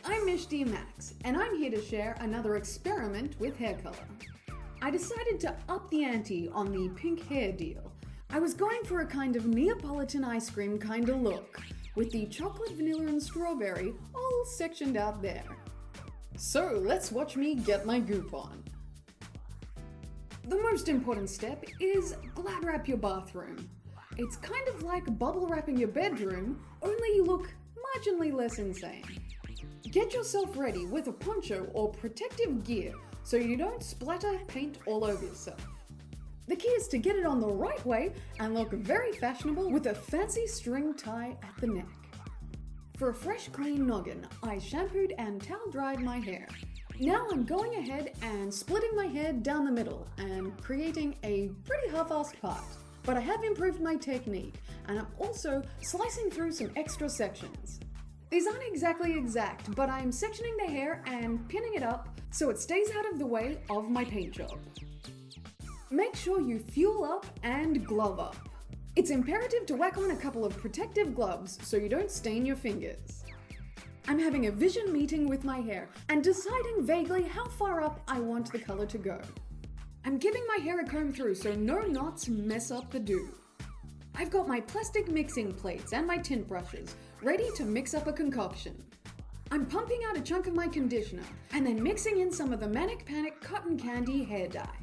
I'm Mishti Max, and I'm here to share another experiment with hair color. I decided to up the ante on the pink hair deal. I was going for a kind of Neapolitan ice cream kind of look, with the chocolate, vanilla, and strawberry all sectioned out there. So let's watch me get my goop on. The most important step is glad wrap your bathroom. It's kind of like bubble wrapping your bedroom, only you look marginally less insane. Get yourself ready with a poncho or protective gear so you don't splatter paint all over yourself. The key is to get it on the right way and look very fashionable with a fancy string tie at the neck. For a fresh, clean noggin, I shampooed and towel dried my hair. Now I'm going ahead and splitting my hair down the middle and creating a pretty half-assed part. But I have improved my technique, and I'm also slicing through some extra sections. These aren't exactly exact, but I'm sectioning the hair and pinning it up so it stays out of the way of my paint job. Make sure you fuel up and glove up. It's imperative to whack on a couple of protective gloves so you don't stain your fingers. I'm having a vision meeting with my hair and deciding vaguely how far up I want the color to go. I'm giving my hair a comb through so no knots mess up the do. I've got my plastic mixing plates and my tint brushes ready to mix up a concoction. I'm pumping out a chunk of my conditioner and then mixing in some of the Manic cotton candy hair dye.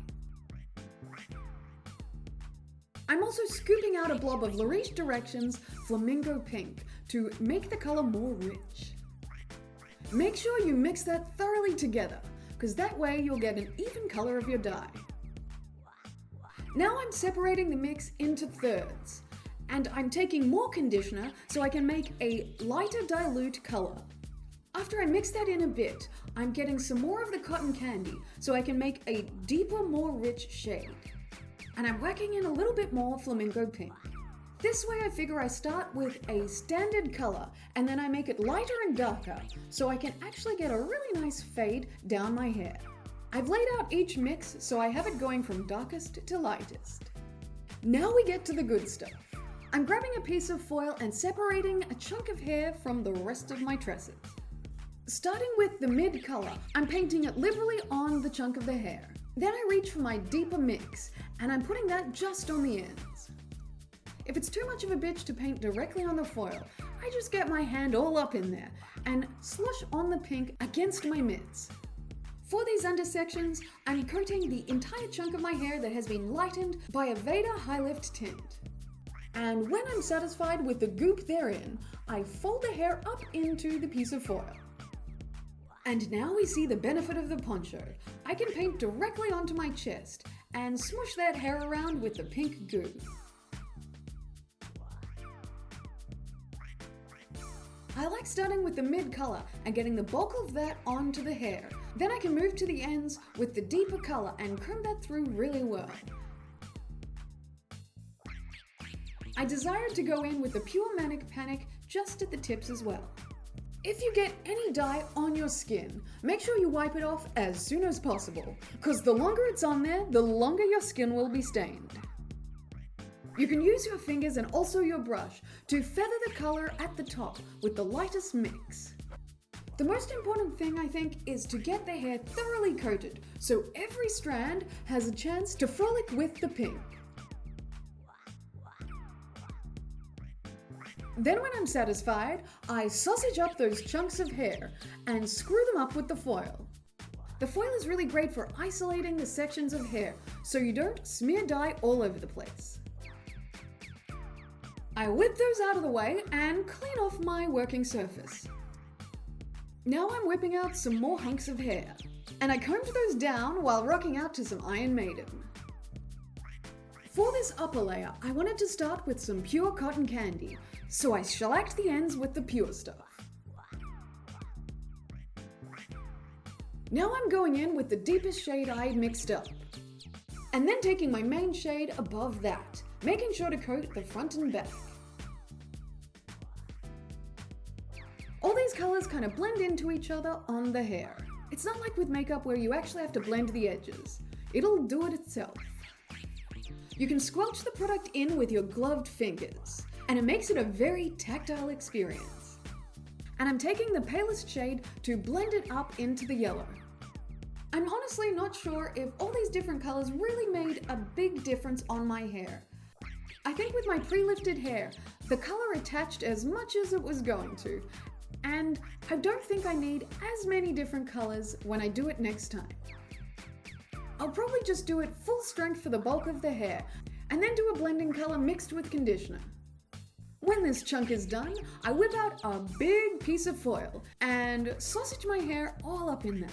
I'm also scooping out a blob of Lariche Directions Flamingo Pink to make the color more rich. Make sure you mix that thoroughly together, because that way you'll get an even color of your dye. Now I'm separating the mix into thirds, and I'm taking more conditioner so I can make a lighter dilute color. After I mix that in a bit, I'm getting some more of the cotton candy so I can make a deeper, more rich shade. And I'm whacking in a little bit more flamingo pink. This way I figure I start with a standard color and then I make it lighter and darker so I can actually get a really nice fade down my hair. I've laid out each mix so I have it going from darkest to lightest. Now we get to the good stuff. I'm grabbing a piece of foil and separating a chunk of hair from the rest of my tresses. Starting with the mid color, I'm painting it liberally on the chunk of the hair. Then I reach for my deeper mix and I'm putting that just on the ends. If it's too much of a bitch to paint directly on the foil, I just get my hand all up in there and slush on the pink against my mitts. For these undersections, I'm coating the entire chunk of my hair that has been lightened by a Veda High Lift tint. And when I'm satisfied with the goop therein, I fold the hair up into the piece of foil. And now we see the benefit of the poncho. I can paint directly onto my chest and smush that hair around with the pink goo. I like starting with the mid color and getting the bulk of that onto the hair. Then I can move to the ends with the deeper color and comb that through really well. I desire to go in with the pure Manic just at the tips as well. If you get any dye on your skin, make sure you wipe it off as soon as possible, because the longer it's on there, the longer your skin will be stained. You can use your fingers and also your brush to feather the color at the top with the lightest mix. The most important thing, I think, is to get the hair thoroughly coated so every strand has a chance to frolic with the pink. Then when I'm satisfied, I sausage up those chunks of hair and screw them up with the foil. The foil is really great for isolating the sections of hair so you don't smear dye all over the place. I whip those out of the way and clean off my working surface. Now I'm whipping out some more hunks of hair, and I combed those down while rocking out to some Iron Maiden. For this upper layer, I wanted to start with some pure cotton candy, so I shellacked the ends with the pure stuff. Now I'm going in with the deepest shade I mixed up, and then taking my main shade above that, making sure to coat the front and back. All these colors kind of blend into each other on the hair. It's not like with makeup where you actually have to blend the edges. It'll do it itself. You can squelch the product in with your gloved fingers, and it makes it a very tactile experience. and I'm taking the palest shade to blend it up into the yellow. I'm honestly not sure if all these different colors really made a big difference on my hair. I think with my pre-lifted hair, the color attached as much as it was going to, and I don't think I need as many different colors when I do it next time. I'll probably just do it full strength for the bulk of the hair, and then do a blending color mixed with conditioner. When this chunk is done, I whip out a big piece of foil and sausage my hair all up in that.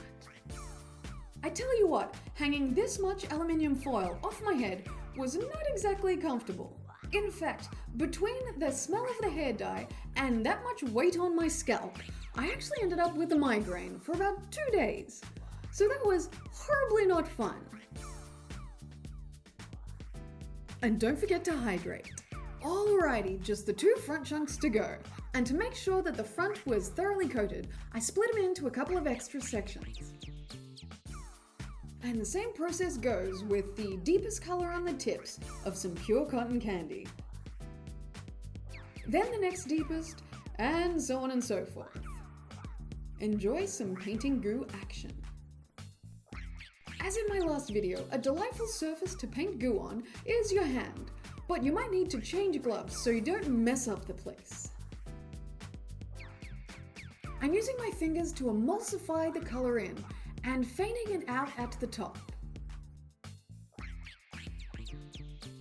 I tell you what, hanging this much aluminium foil off my head was not exactly comfortable. In fact, between the smell of the hair dye and that much weight on my scalp, I actually ended up with a migraine for about 2 days. So that was horribly not fun. And don't forget to hydrate. Alrighty, just the 2 front chunks to go. And to make sure that the front was thoroughly coated, I split them into a couple of extra sections. And the same process goes with the deepest color on the tips of some pure cotton candy. Then the next deepest, and so on and so forth. Enjoy some painting goo action. As in my last video, a delightful surface to paint goo on is your hand, but you might need to change gloves so you don't mess up the place. I'm using my fingers to emulsify the color in, and fading it out at the top.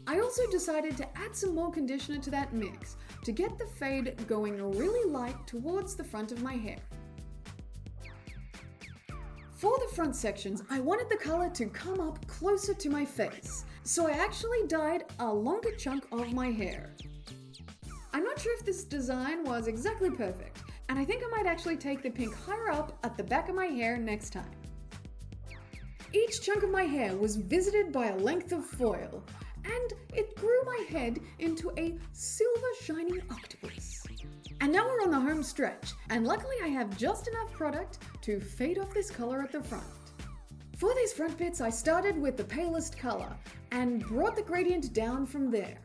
I also decided to add some more conditioner to that mix to get the fade going really light towards the front of my hair. For the front sections, I wanted the color to come up closer to my face, so I actually dyed a longer chunk of my hair. I'm not sure if this design was exactly perfect, and I think I might actually take the pink higher up at the back of my hair next time. Each chunk of my hair was visited by a length of foil, and it grew my head into a silver shiny octopus. And now we're on the home stretch, and luckily I have just enough product to fade off this color at the front. For these front bits, I started with the palest color, and brought the gradient down from there.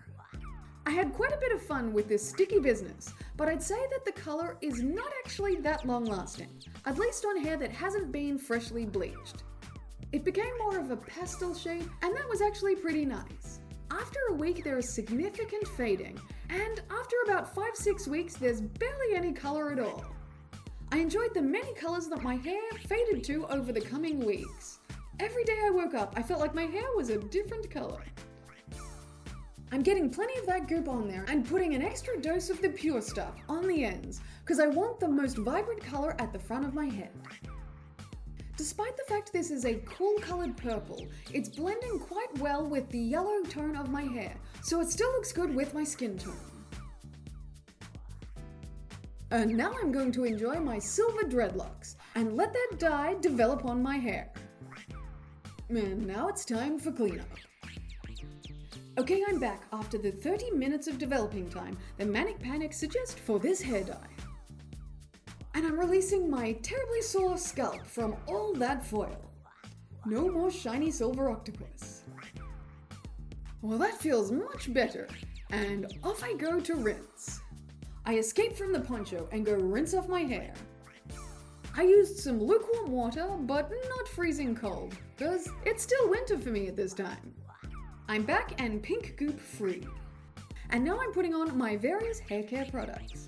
I had quite a bit of fun with this sticky business, but I'd say that the color is not actually that long lasting, at least on hair that hasn't been freshly bleached. It became more of a pastel shade, and that was actually pretty nice. After a week, there is significant fading, and after about 5-6 weeks, there's barely any color at all. I enjoyed the many colors that my hair faded to over the coming weeks. Every day I woke up, I felt like my hair was a different color. I'm getting plenty of that goop on there and putting an extra dose of the pure stuff on the ends, because I want the most vibrant color at the front of my head. Despite the fact this is a cool colored purple, it's blending quite well with the yellow tone of my hair, so it still looks good with my skin tone. And now I'm going to enjoy my silver dreadlocks and let that dye develop on my hair. And now it's time for cleanup. Okay, I'm back after the 30 minutes of developing time that Manic suggests for this hair dye. And I'm releasing my terribly sore scalp from all that foil. No more shiny silver octopus. Well, that feels much better, and off I go to rinse. I escape from the poncho and go rinse off my hair. I used some lukewarm water, but not freezing cold, because it's still winter for me at this time. I'm back and pink goop free. And now I'm putting on my various hair care products.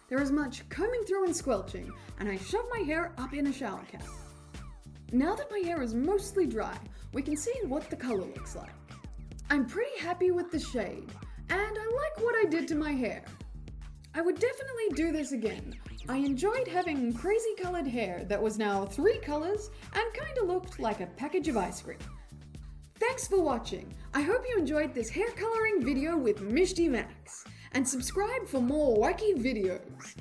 There is much combing through and squelching, and I shove my hair up in a shower cap. Now that my hair is mostly dry, we can see what the color looks like. I'm pretty happy with the shade, and I like what I did to my hair. I would definitely do this again. I enjoyed having crazy colored hair that was now 3 colors and kinda looked like a package of ice cream. Thanks for watching. I hope you enjoyed this hair coloring video with Mishti Max. And subscribe for more wacky videos.